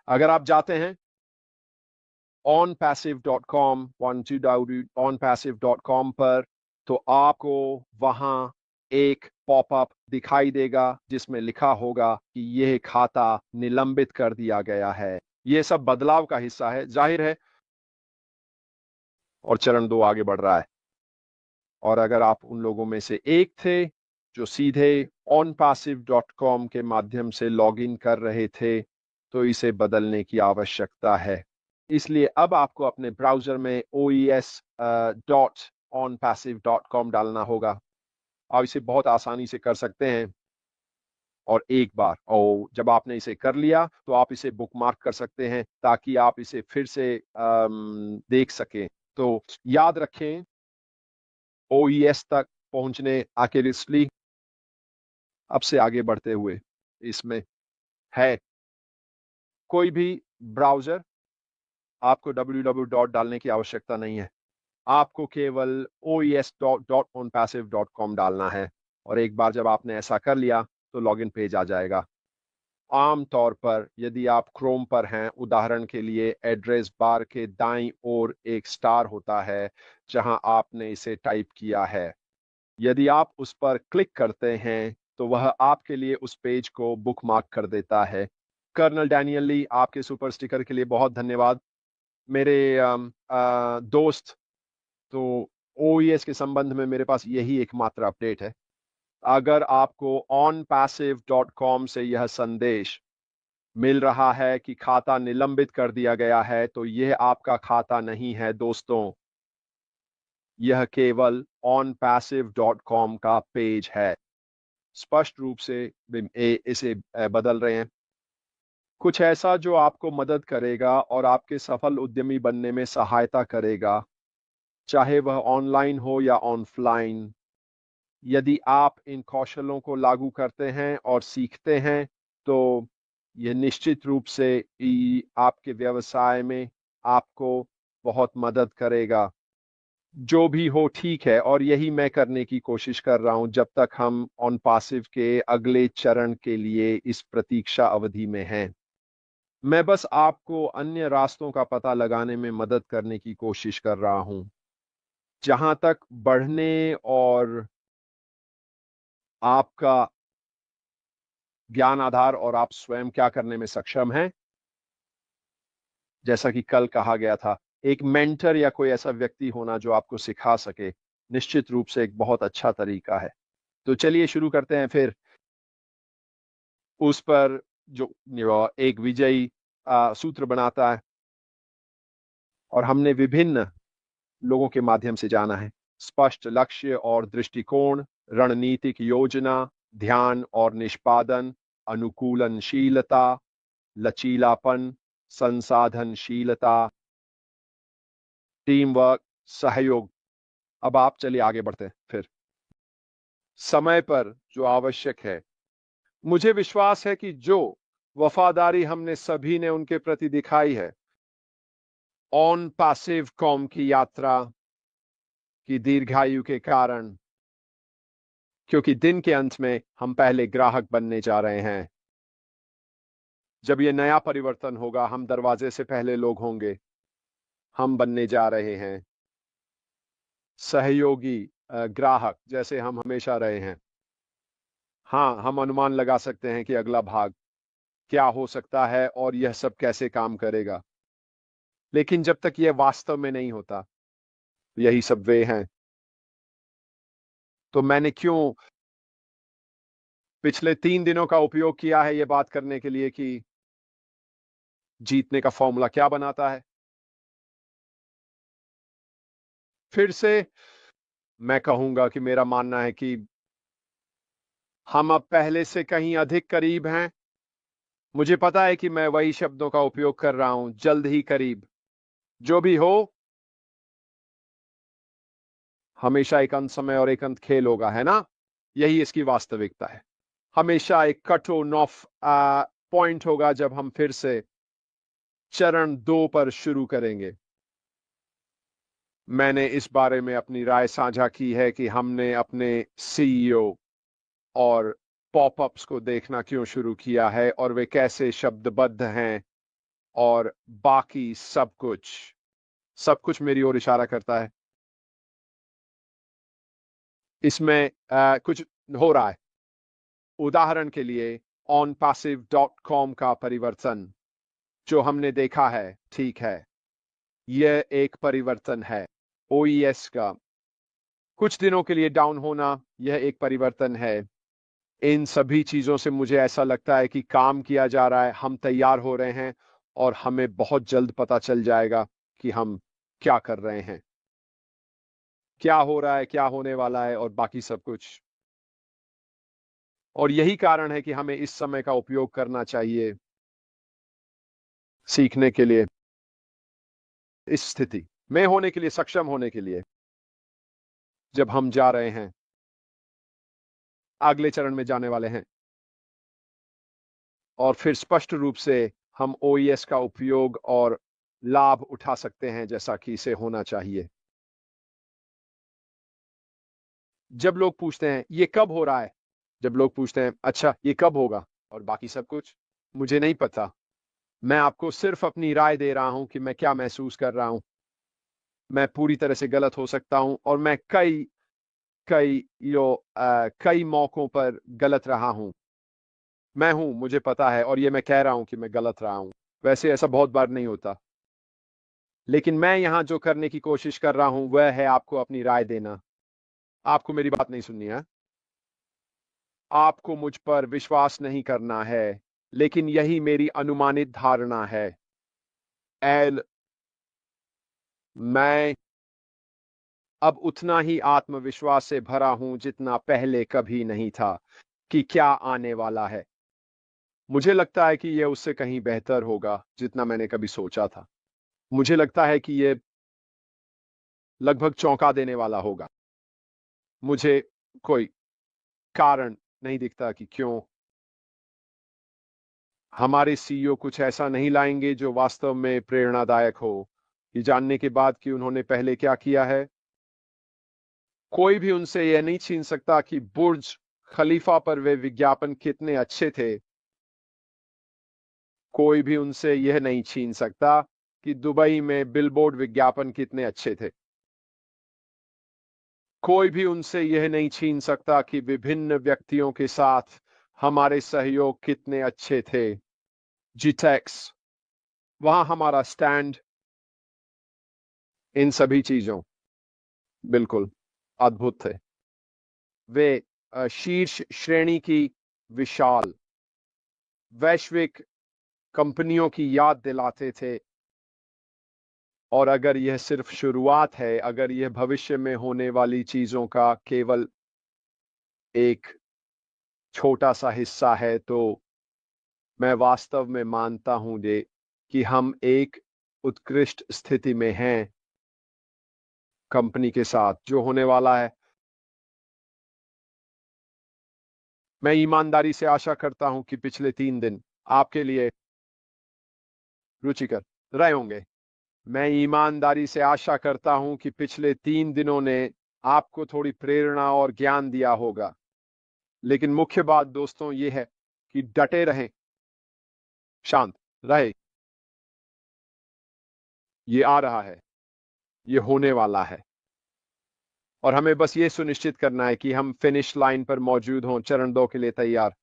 अगर आप जाते हैं onpassive.com, onpassive.com पर, तो आपको वहां एक पॉपअप दिखाई देगा जिसमें लिखा होगा कि यह खाता निलंबित कर दिया गया है। यह सब बदलाव का हिस्सा है, जाहिर है। और चरण 2 आगे बढ़ रहा है। और अगर आप उन लोगों में से एक थे जो सीधे onpassive.com के माध्यम से लॉगिन कर रहे थे, तो इसे बदलने की आवश्यकता है। इसलिए अब आपको अपने ब्राउज़र में oes.onpassive.com डालना होगा। आप इसे बहुत आसानी से कर सकते हैं। और एक बार जब आपने इसे कर लिया, तो आप इसे बुकमार्क कर सकते हैं ताकि आप इसे फिर से देख सकें। तो याद रखें, OES तक पहुंचने एक्यूरेटली अब से आगे बढ़ते हुए इसमें है कोई भी ब्राउज़र, आपको www डालने की आवश्यकता नहीं है। आपको केवल oes.onpassive.com डालना है। और एक बार जब आपने ऐसा कर लिया, तो लॉगिन पेज आ जाएगा। आमतौर पर यदि आप क्रोम पर हैं, उदाहरण के लिए एड्रेस बार के दाईं ओर एक स्टार होता है जहां आपने इसे टाइप किया है। यदि आप उस पर क्लिक करते हैं, तो वह आपके लिए उस पेज को बुकमार्क कर देता है। कर्नल डैनियल ली, आपके सुपर स्टिकर के लिए बहुत धन्यवाद। मेरे दोस्त, तो ओईएस के संबंध में मेरे पास यही एकमात्र अपडेट है। अगर आपको onpassive.com से यह संदेश मिल रहा है कि खाता निलंबित कर दिया गया है, तो यह आपका खाता नहीं है दोस्तों। यह केवल onpassive.com का पेज है। स्पष्ट रूप से इसे बदल रहे हैं। कुछ ऐसा जो आपको मदद करेगा और आपके सफल उद्यमी बनने में सहायता करेगा, चाहे वह ऑनलाइन हो या ऑफलाइन। यदि आप इन कौशलों को लागू करते हैं और सीखते हैं, तो यह निश्चित रूप से आपके व्यवसाय में आपको बहुत मदद करेगा। जो भी हो ठीक है, और यही मैं करने की कोशिश कर रहा हूं जब तक हम ऑन पासिव के अगले चरण के लिए इस प्रतीक्षा अवधि में हैं। मैं बस आपको अन्य रास्तों का पता लगाने में मदद करने की कोशिश कर रहा हूं। जहां तक बढ़ने और आपका ज्ञान आधार और आप स्वयं क्या करने में सक्षम हैं, जैसा कि कल कहा गया था, एक मेंटर या कोई ऐसा व्यक्ति होना जो आपको सिखा सके, निश्चित रूप से एक बहुत अच्छा तरीका है। तो चलिए शुरू करते हैं फिर उस पर जो एक विजयी सूत्र बनाता है। और हमने विभिन्न लोगों के माध्यम से जाना है। स्पष्ट लक्ष्य और दृष्टिकोण, रणनीतिक योजना, ध्यान और निष्पादन, अनुकूलनशीलता, लचीलापन, संसाधनशीलता, टीम वर्क, सहयोग। अब आप चलिए आगे बढ़ते हैं फिर। समय पर जो आवश्यक है। मुझे विश्वास है कि जो वफादारी हमने सभी ने उनके प्रति दिखाई है, ऑन पैसिव कॉम की यात्रा की दीर्घायु के कारण, क्योंकि दिन के अंत में हम पहले ग्राहक बनने जा रहे हैं। जब यह नया परिवर्तन होगा, हम दरवाजे से पहले लोग होंगे। हम बनने जा रहे हैं सहयोगी ग्राहक, जैसे हम हमेशा रहे हैं। हाँ, हम अनुमान लगा सकते हैं कि अगला भाग क्या हो सकता है और यह सब कैसे काम करेगा। लेकिन जब तक यह वास्तव में नहीं होता, यही सब वे हैं। तो मैंने क्यों पिछले 3 दिनों का उपयोग किया है यह बात करने के लिए कि जीतने का फॉर्मूला क्या बनाता है। फिर से मैं कहूंगा कि मेरा मानना है कि हम अब पहले से कहीं अधिक करीब हैं। मुझे पता है कि मैं वही शब्दों का उपयोग कर रहा हूं, जल्द ही करीब। जो भी हो, हमेशा एक अंत समय और एक अंत खेल होगा, है ना? यही इसकी वास्तविकता है। हमेशा एक कट ऑफ पॉइंट होगा जब हम फिर से चरण 2 पर शुरू करेंगे। मैंने इस बारे में अपनी राय साझा की है कि हमने अपने सीईओ और पॉपअप्स को देखना क्यों शुरू किया है और वे कैसे शब्दबद्ध हैं और बाकी सब कुछ मेरी ओर इशारा करता है। इसमें कुछ हो रहा है। उदाहरण के लिए onpassive.com का परिवर्तन जो हमने देखा है, ठीक है, यह एक परिवर्तन है। ओईएस का कुछ दिनों के लिए डाउन होना, यह एक परिवर्तन है। इन सभी चीजों से मुझे ऐसा लगता है कि काम किया जा रहा है, हम तैयार हो रहे हैं और हमें बहुत जल्द पता चल जाएगा कि हम क्या कर रहे हैं, क्या हो रहा है, क्या होने वाला है और बाकी सब कुछ। और यही कारण है कि हमें इस समय का उपयोग करना चाहिए सीखने के लिए, इस स्थिति में होने के लिए, सक्षम होने के लिए, जब हम जा रहे हैं, अगले चरण में जाने वाले हैं। और फिर स्पष्ट रूप से हम ओईएस का उपयोग और लाभ उठा सकते हैं जैसा कि इसे होना चाहिए। जब लोग पूछते हैं ये कब हो रहा है, जब लोग पूछते हैं अच्छा ये कब होगा और बाकी सब कुछ, मुझे नहीं पता। मैं आपको सिर्फ अपनी राय दे रहा हूं कि मैं क्या महसूस कर रहा हूं। मैं पूरी तरह से गलत हो सकता हूं और मैं कई कई कई मौकों पर गलत रहा हूं। मैं हूं, मुझे पता है, और ये मैं कह रहा हूं कि मैं गलत रहा हूं। वैसे ऐसा बहुत बार नहीं होता, लेकिन मैं यहां जो करने की कोशिश कर रहा हूं वह है आपको अपनी राय देना। आपको मेरी बात नहीं सुननी है, आपको मुझ पर विश्वास नहीं करना है, लेकिन यही मेरी अनुमानित धारणा है। एल मैं अब उतना ही आत्मविश्वास से भरा हूं जितना पहले कभी नहीं था कि क्या आने वाला है। मुझे लगता है कि यह उससे कहीं बेहतर होगा जितना मैंने कभी सोचा था। मुझे लगता है कि यह लगभग चौंका देने वाला होगा। मुझे कोई कारण नहीं दिखता कि क्यों हमारे सीईओ कुछ ऐसा नहीं लाएंगे जो वास्तव में प्रेरणादायक हो, ये जानने के बाद कि उन्होंने पहले क्या किया है। कोई भी उनसे यह नहीं छीन सकता कि बुर्ज खलीफा पर वे विज्ञापन कितने अच्छे थे। कोई भी उनसे यह नहीं छीन सकता कि दुबई में बिलबोर्ड विज्ञापन कितने अच्छे थे। कोई भी उनसे यह नहीं छीन सकता कि विभिन्न व्यक्तियों के साथ हमारे सहयोग कितने अच्छे थे। जीटेक्स, वहां हमारा स्टैंड, इन सभी चीजों बिल्कुल अद्भुत थे। वे शीर्ष श्रेणी की विशाल वैश्विक कंपनियों की याद दिलाते थे। और अगर यह सिर्फ शुरुआत है, अगर यह भविष्य में होने वाली चीजों का केवल एक छोटा सा हिस्सा है, तो मैं वास्तव में मानता हूं कि हम एक उत्कृष्ट स्थिति में हैं कंपनी के साथ जो होने वाला है। मैं ईमानदारी से आशा करता हूं कि पिछले 3 दिन आपके लिए रुचिकर रहे होंगे। मैं ईमानदारी से आशा करता हूं कि पिछले 3 दिनों ने आपको थोड़ी प्रेरणा और ज्ञान दिया होगा। लेकिन मुख्य बात दोस्तों ये है कि डटे रहें, शांत रहे। ये आ रहा है, ये होने वाला है, और हमें बस ये सुनिश्चित करना है कि हम फिनिश लाइन पर मौजूद हों, चरण 2 के लिए तैयार।